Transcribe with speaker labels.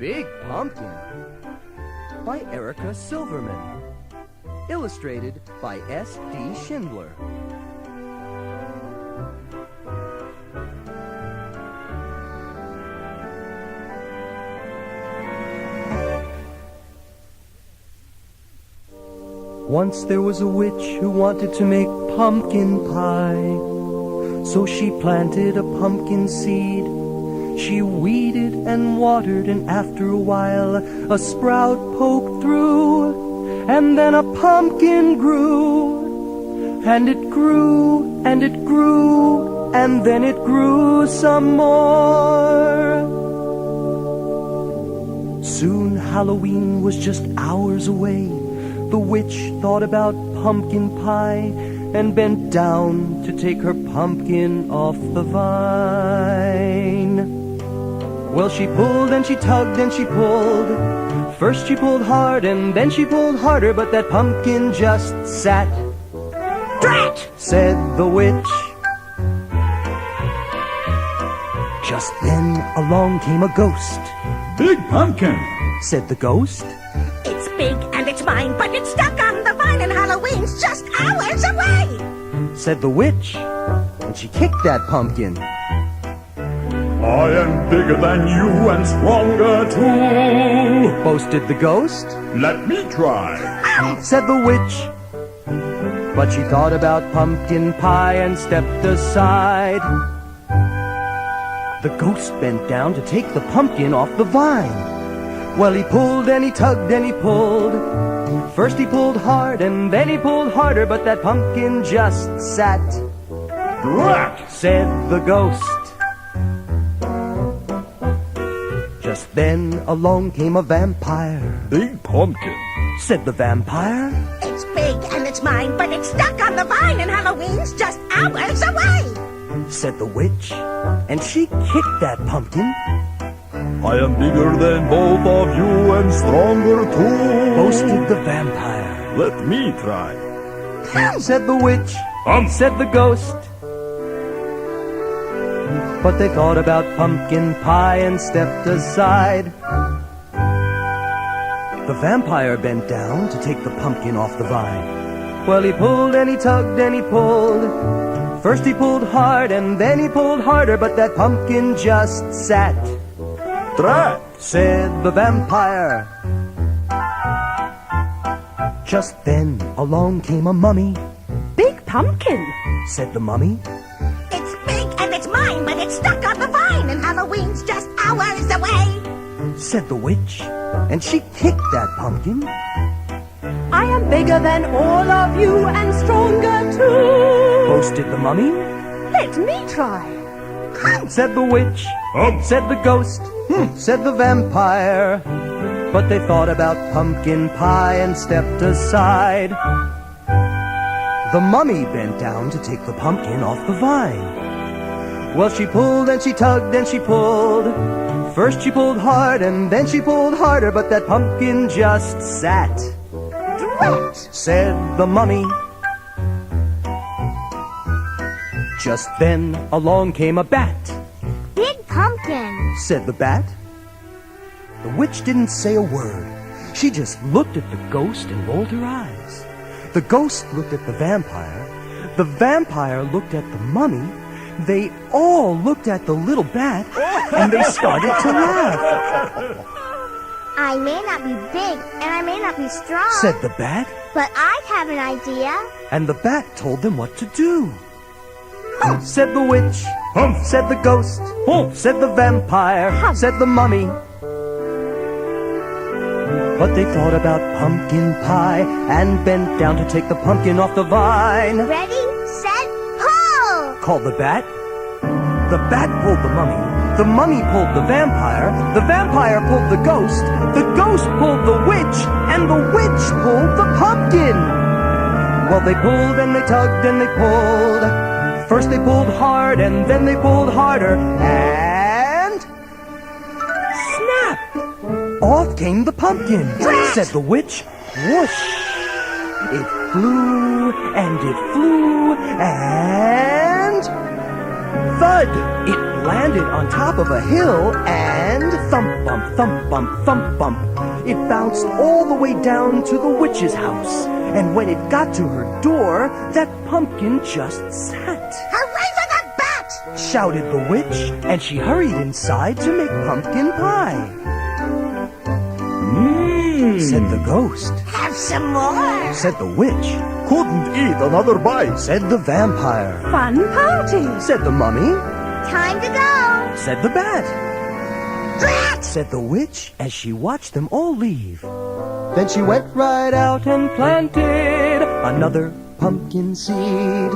Speaker 1: Big Pumpkin by Erica Silverman. Illustrated by S.D. Schindler. Once there was a witch who wanted to make pumpkin pie. So she planted a pumpkin seed. She weeded and watered, and after a while a sprout poked through, and then a pumpkin grew, and it grew, and it grew, and then it grew some more. Soon Halloween was just hours away. The witch thought about pumpkin pie and bent down to take her pumpkin off the vine. Well, she pulled and she tugged and she pulled. First she pulled hard and then she pulled harder, but that pumpkin just sat. "Drat!" said the witch. Just then along came a ghost.
Speaker 2: "Big Pumpkin,"
Speaker 1: said the ghost.
Speaker 3: "It's big and it's mine, but it's stuck on the vine and Halloween's just hours away,"
Speaker 1: said the witch, and she kicked that pumpkin.
Speaker 2: "I am bigger than you and stronger too,"
Speaker 1: boasted the ghost.
Speaker 2: "Let me try,"
Speaker 1: said the witch. But she thought about pumpkin pie and stepped aside. The ghost bent down to take the pumpkin off the vine. Well, he pulled and he tugged and he pulled. First he pulled hard and then he pulled harder, but that pumpkin just sat.
Speaker 2: "Drat!"
Speaker 1: said the ghost. Just then along came a vampire.
Speaker 2: "Big Pumpkin,"
Speaker 1: said the vampire.
Speaker 3: "It's big and it's mine, but it's stuck on the vine and Halloween's just hours away,"
Speaker 1: said the witch, and she kicked that pumpkin.
Speaker 2: "I am bigger than both of you and stronger too,"
Speaker 1: boasted the vampire.
Speaker 2: "Let me try,"
Speaker 1: said the witch, said the ghost. But they thought about pumpkin pie and stepped aside. The vampire bent down to take the pumpkin off the vine. Well, he pulled and he tugged and he pulled. First he pulled hard and then he pulled harder, but that pumpkin just sat.
Speaker 2: "Drat!"
Speaker 1: said the vampire. Just then along came a mummy.
Speaker 3: "Big Pumpkin,"
Speaker 1: said the mummy.
Speaker 3: "It's big and it's mine, but it's stuck on the vine and Halloween's just hours away,"
Speaker 1: said the witch, and she kicked that pumpkin.
Speaker 3: "I am bigger than all of you and stronger too,"
Speaker 1: boasted the mummy.
Speaker 3: "Let me try,"
Speaker 1: said the witch, said the ghost, said the vampire. But they thought about pumpkin pie and stepped aside. The mummy bent down to take the pumpkin off the vine. Well, she pulled and she tugged and she pulled. First she pulled hard and then she pulled harder, but that pumpkin just sat.
Speaker 3: "Drat!"
Speaker 1: said the mummy. Just then along came a bat.
Speaker 3: "Big Pumpkin,"
Speaker 1: said the bat. The witch didn't say a word. She just looked at the ghost and rolled her eyes. The ghost looked at the vampire. The vampire looked at the mummy. They all looked at the little bat, and they started to laugh.
Speaker 4: "I may not be big and I may not be strong,"
Speaker 1: said the bat,
Speaker 4: "but I have an idea."
Speaker 1: and the bat told them what to do. Said the witch, said the ghost, said the vampire, said the mummy. But they thought about pumpkin pie and bent down to take the pumpkin off the vine.
Speaker 4: "Ready, set, pull!"
Speaker 1: called the bat. The bat pulled the mummy pulled the vampire pulled the ghost pulled the witch, and the witch pulled the pumpkin. Well, they pulled and they tugged and they pulled. First they pulled hard and then they pulled harder, and snap! Off came the pumpkin, said the witch. Whoosh! It flew and it flew and thud! It landed on top of a hill and and thump bump, thump bump, thump bump. It bounced all the way down to the witch's house. And when it got to her door, that pumpkin just sat.
Speaker 3: Hooray for the bat!
Speaker 1: Shouted the witch, and she hurried inside to make pumpkin pie. Said the ghost.
Speaker 3: Have some more.
Speaker 1: Said the witch.
Speaker 2: Couldn't eat another bite.
Speaker 1: Said the vampire.
Speaker 5: Fun party.
Speaker 1: Said the mummy.
Speaker 4: Time to go.
Speaker 1: Said the bat.
Speaker 3: Drat!
Speaker 1: Said the witch as she watched them all leave. Then she went right out and planted another pumpkin seed.